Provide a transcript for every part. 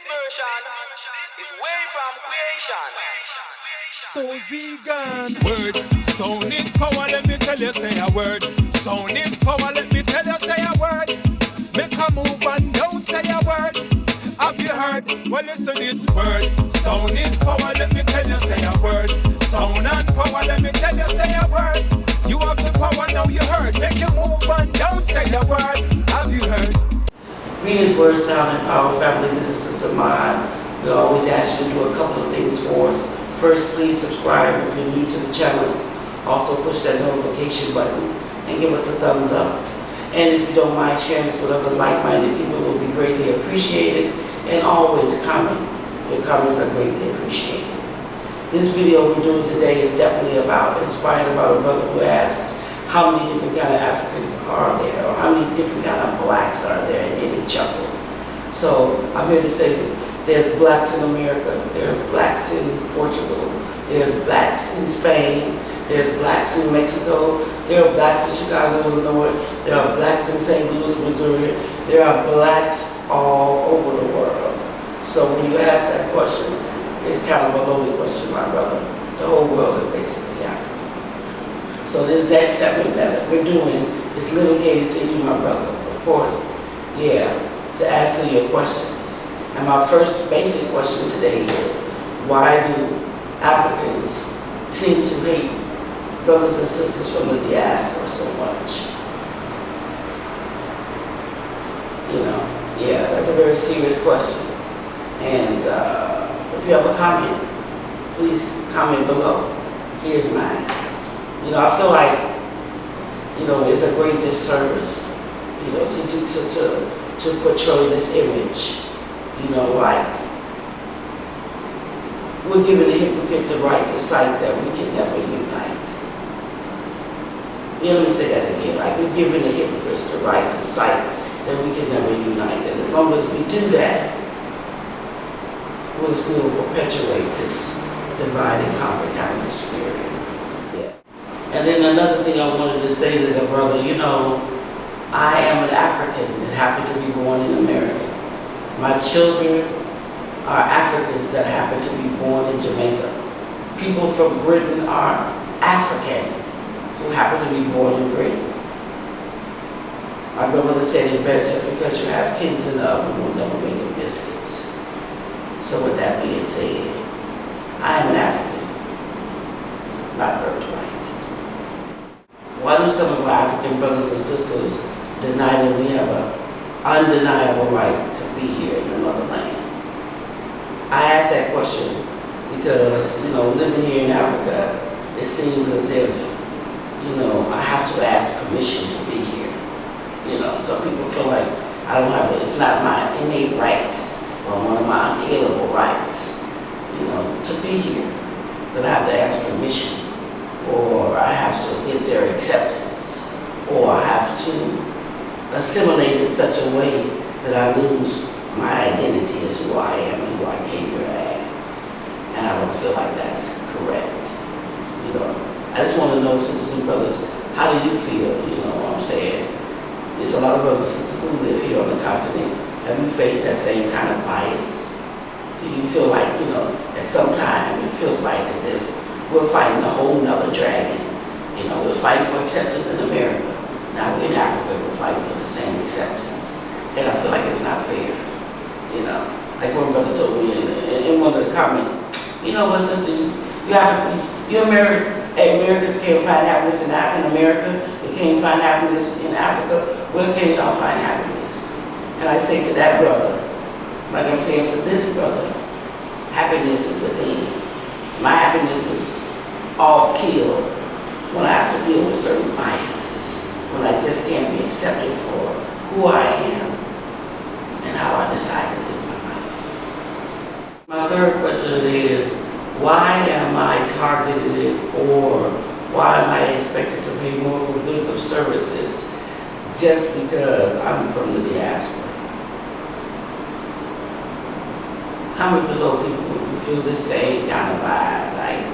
version is way from creation. So vegan word, sound is power, let me tell you say a word. Sound is power, let me tell you say a word. Make a move and don't say a word. Have you heard? Well listen this word. Sound is power, let me tell you say a word. Sound and power, let me tell you say a word. You have the power, now you heard. Make a move and don't say a word. Have you heard? Greetings, word, sound, and power family. This is Sister Mod. We always ask you to do a couple of things for us. First, please subscribe if you're new to the channel. Also, push that notification button and give us a thumbs up. And if you don't mind sharing this with other like-minded people, it will be greatly appreciated. And always comment. Your comments are greatly appreciated. This video we're doing today is definitely inspired about a brother who asked how many different kind of Africans are there, or how many different kind of blacks are there, and then he chuckled. So I'm here to say that there's blacks in America, there are blacks in Portugal, there's blacks in Spain, there's blacks in Mexico, there are blacks in Chicago, Illinois, there are blacks in St. Louis, Missouri, there are blacks all over the world. So when you ask that question, it's kind of a loaded question, my brother. The whole world is basically Africa. So this next segment that we're doing is dedicated to you, my brother. Of course, to answer your questions. And my first basic question today is, why do Africans tend to hate brothers and sisters from the diaspora so much? That's a very serious question. And if you have a comment, please comment below. Here's mine. I feel like, it's a great disservice, to portray this image, like we're giving the hypocrite the right to cite that we can never unite. Let me say that again, like we're giving the hypocrites the right to cite that we can never unite. And as long as we do that, we'll still perpetuate this divide and conquer kind of spirit. And then another thing I wanted to say to the brother, I am an African that happened to be born in America. My children are Africans that happen to be born in Jamaica. People from Britain are African who happen to be born in Britain. My grandmother said it best, just because you have kittens in the oven will never make them biscuits. So with that being said, I am an African, not birthright. Why do some of our African brothers and sisters deny that we have an undeniable right to be here in another land? I ask that question because, living here in Africa, it seems as if, I have to ask permission to be here. Some people feel like I don't have it, it's not my innate right or one of my unalienable rights, to be here, that I have to ask permission, or I have to get their acceptance, or I have to assimilate in such a way that I lose my identity as who I am and who I came here as. And I don't feel like that's correct. I just want to know, sisters and brothers, how do you feel? What I'm saying? There's a lot of brothers and sisters who live here on the continent. Have you faced that same kind of bias? Do you feel like, at some time it feels like as if we're fighting a whole nother dragon? We're fighting for acceptance in America. Now in Africa, we're fighting for the same acceptance. And I feel like it's not fair. Like one brother told me in one of the comments, what, sister, Americans can't find happiness in America. They can't find happiness in Africa. Where can y'all find happiness? And I say to that brother, like I'm saying to this brother, happiness is within. My happiness is off kill when I have to deal with certain biases, when I just can't be accepted for who I am and how I decide to live my life. My third question is, why am I targeted, or why am I expected to pay more for goods or services just because I'm from the diaspora? Comment below, people, if you feel the same kind of vibe. Like,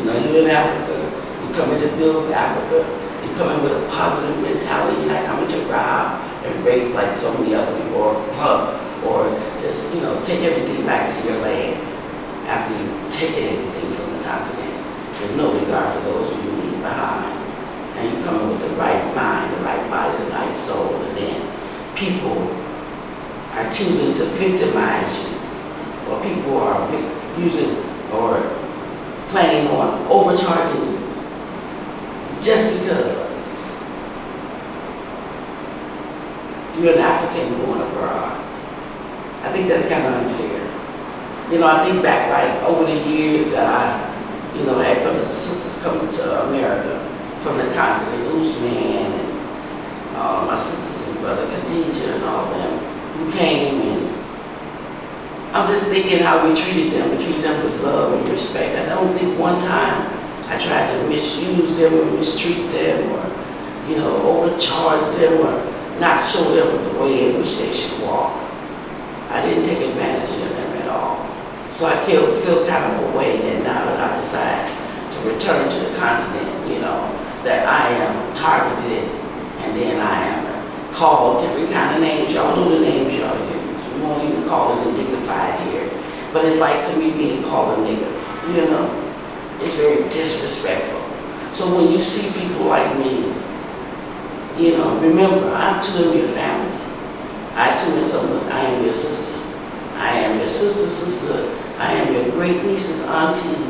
you're in Africa, you're coming to build Africa, you're coming with a positive mentality, you're not coming to rob and rape like so many other people, or to just, take everything back to your land after you've taken everything from the continent with no regard for those who you leave behind. And you come in with the right mind, the right body, the right soul, and then people are choosing to victimize you, or people are using or planning on overcharging you just because you're an African born abroad. I think that's kind of unfair. I think back over the years that I, had brothers and sisters coming to America from the continent, Usman and my sisters and brother Khadija and all them who came, and I'm just thinking how we treated them. We treated them with love and respect. I don't think one time I tried to misuse them or mistreat them or, overcharge them or not show them the way in which they should walk. I didn't take advantage of them at all. So I feel kind of a way that now that I decide to return to the continent, that I am targeted and then I am called different kind of names. Y'all know the names y'all use. We won't even call it undignified here. But it's like to me being called a nigger, It's very disrespectful. So when you see people like me, remember, I'm too in your family. I too I am your sister. I am your sister. I am your great niece's auntie.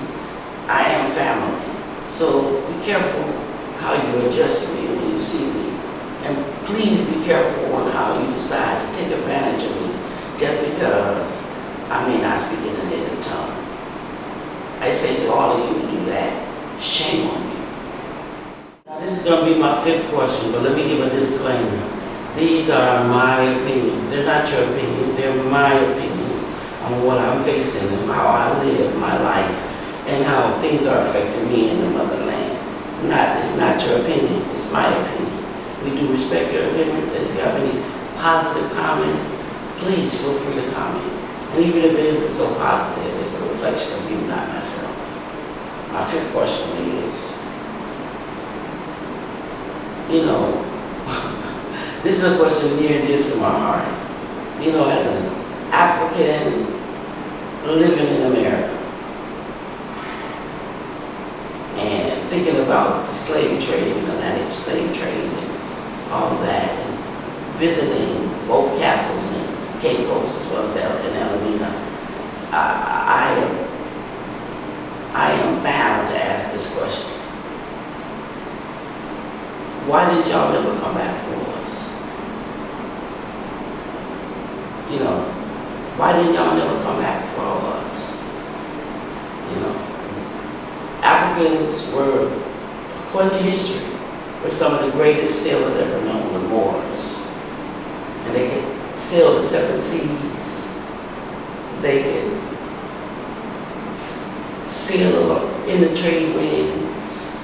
I am family. So be careful how you address me when you see me. And please be careful on how you decide to take advantage of me just because I may not speak in a native tongue. I say to all of you who do that, shame on you. Now this is going to be my 5th question, but let me give a disclaimer. These are my opinions. They're not your opinion. They're my opinions on what I'm facing and how I live my life and how things are affecting me in the motherland. It's not your opinion. It's my opinion. We do respect your opinions, and if you have any positive comments, please feel free to comment. And even if it isn't so positive, it's a reflection of you, not myself. My 5th question is, this is a question near and dear to my heart. As an African living in America and thinking about the slave trade and Atlantic slave trade and all of that, and visiting both castles in Cape Coast as well as in Alameda, I am bound to ask this question. Why did y'all never come back for us? Why didn't y'all never come back for all of us? Africans were, according to history, were some of the greatest sailors ever known, the Moors. And they could sail the 7 seas. They could sail in the trade winds.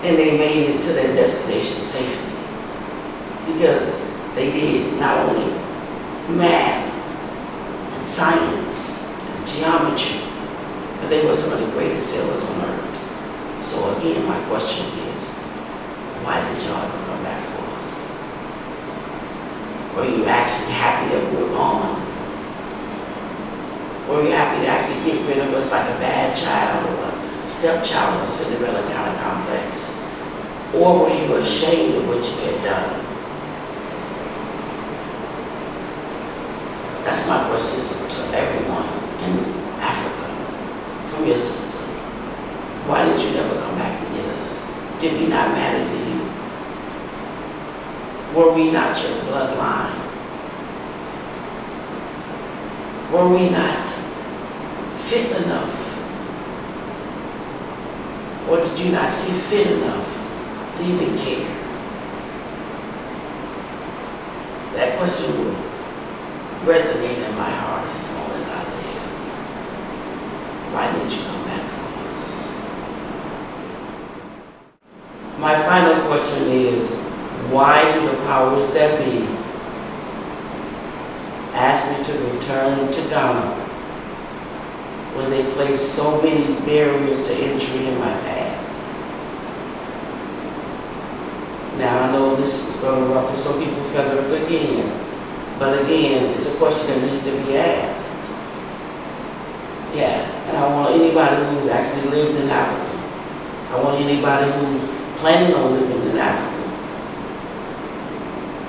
And they made it to their destination safely. Because they did not only math and science and geometry, but they were some of the greatest sailors on earth. So again, my question is, why did y'all ever come back for us? Were you actually happy that we were gone? Were you happy to actually get rid of us like a bad child or a stepchild or a Cinderella kind of complex? Or were you ashamed of what you had done? That's my question to everyone in Africa, from your sister. Why did you never come back and get us? Did we not matter to you? Were we not your bloodline? Were we not fit enough? Or did you not see fit enough to even care? That question will resonate in my heart as long as I live. Why didn't you come back for us? My final question is, why do the powers that be ask me to return to Ghana when they place so many barriers to entry in my path? Now I know this is going to ruffle some people's feathers again, But again, it's a question that needs to be asked. Yeah, and I want anybody who's actually lived in Africa, I want anybody who's planning on living in Africa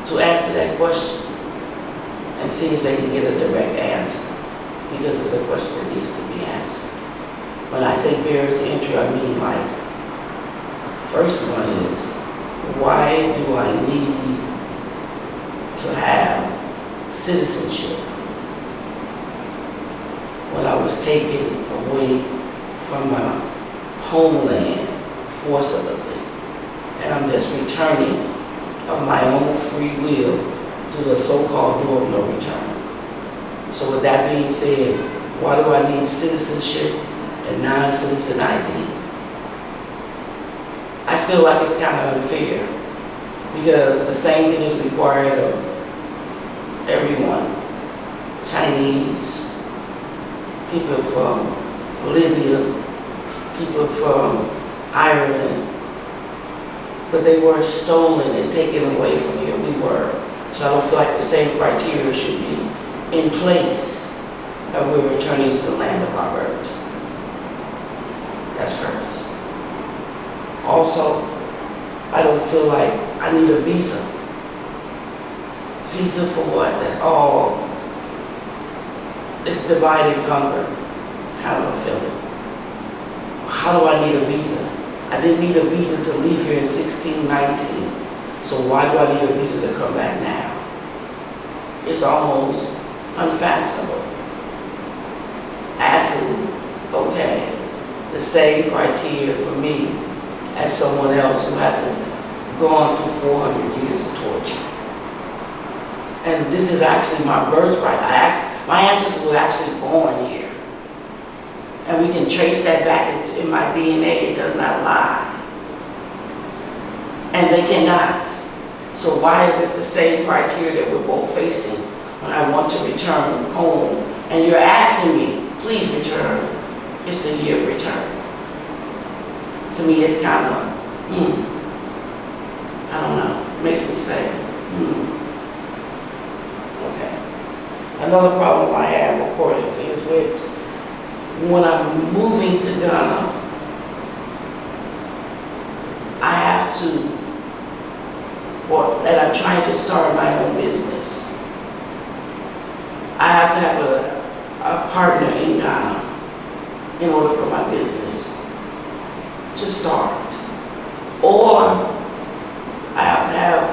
to answer that question and see if they can get a direct answer, because it's a question that needs to be answered. When I say barriers to entry, I mean like, first one is, why do I need to have citizenship when I was taken away from my homeland forcibly, and I'm just returning of my own free will through the so-called door of no return. So with that being said, why do I need citizenship and non-citizen ID? I feel like it's kind of unfair, because the same thing is required of everyone. Chinese, people from Libya, people from Ireland, but they were stolen and taken away from here. We were. So I don't feel like the same criteria should be in place if we're returning to the land of our birth. That's first. Also, I don't feel like I need a visa. Visa for what? That's all. It's divide and conquer kind of a feeling. How do I need a visa? I didn't need a visa to leave here in 1619. So why do I need a visa to come back now? It's almost unfathomable. Asking, okay, the same criteria for me as someone else who hasn't gone through 400 years of torture. And this is actually my birthright. My ancestors were actually born here. And we can trace that back in my DNA. It does not lie. And they cannot. So why is it the same criteria that we're both facing when I want to return home? And you're asking me, please return. It's the year of return. To me, it's kind of, I don't know. It makes me say, Okay. Another problem I have, of course, is with when I'm moving to Ghana, I have to, and I'm trying to start my own business. I have to have a partner in Ghana in order for my business to start. Or I have to have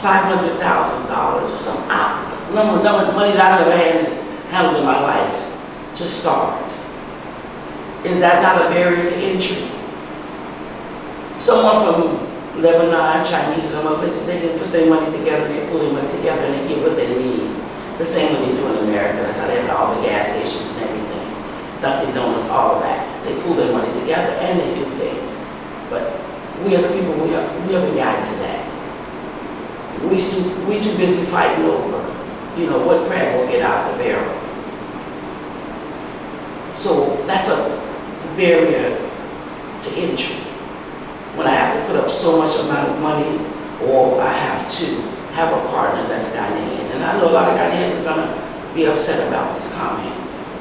$500,000 or some number of money that I've never handled in my life to start. Is that not a barrier to entry? Someone from Lebanon, Chinese, and other places, they can put their money together, they pull their money together, and they get what they need. The same way they do in America. That's how they have all the gas stations and everything. Dunkin' Donuts, all of that. They pull their money together and they do things. But we as a people, we haven't gotten to that. We too busy fighting over, what crab will get out the barrel. So that's a barrier to entry. When I have to put up so much amount of money, or I have to have a partner that's Ghanaian. And I know a lot of Ghanaians are gonna be upset about this comment.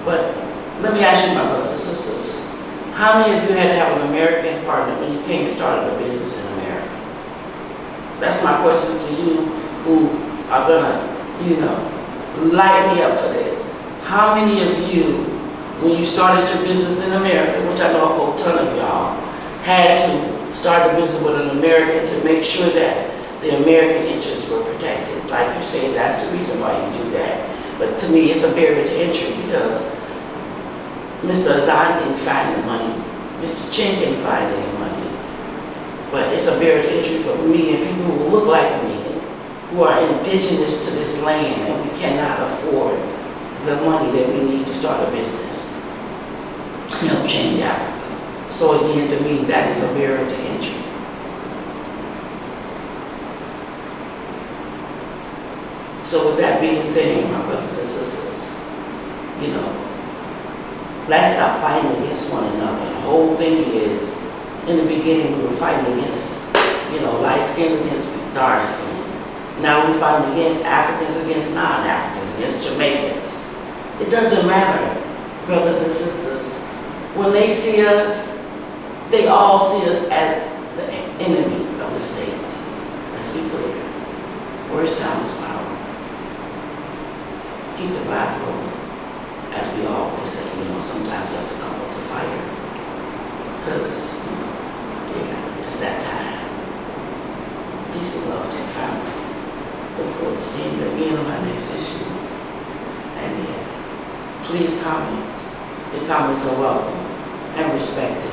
But let me ask you, my brothers and sisters, how many of you had to have an American partner when you came and started a business in America? That's my question to you who are gonna, light me up for this. How many of you, when you started your business in America, which I know a whole ton of y'all, had to start a business with an American to make sure that the American interests were protected? Like you're saying, that's the reason why you do that. But to me, it's a barrier to entry because Mr. Azan can find the money, Mr. Chin can find any money, but it's a barrier to entry for me and people who look like me, who are indigenous to this land, and we cannot afford the money that we need to start a business and help change Africa. So again, to me, that is a barrier to entry. So with that being said, my brothers and sisters, let's stop fighting against one another. The whole thing is, in the beginning we were fighting against, light skin against dark skin. Now we fight against Africans, against non-Africans, against Jamaicans. It doesn't matter, brothers and sisters. When they see us, they all see us as the enemy of the state. Let's be clear. Words sound is power. Keep the vibe rolling. As we always say, sometimes we have to come with the fire. Because, it's that time. Peace and love to your family. Look forward to seeing you again on my next issue. And please comment. Your comments are welcome and respected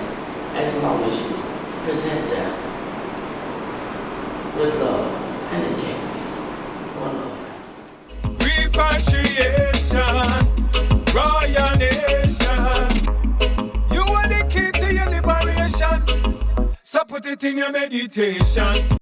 as long as you present them with love and integrity. One love, family. Repatriation, royal nation. You are the key to your liberation. So put it in your meditation.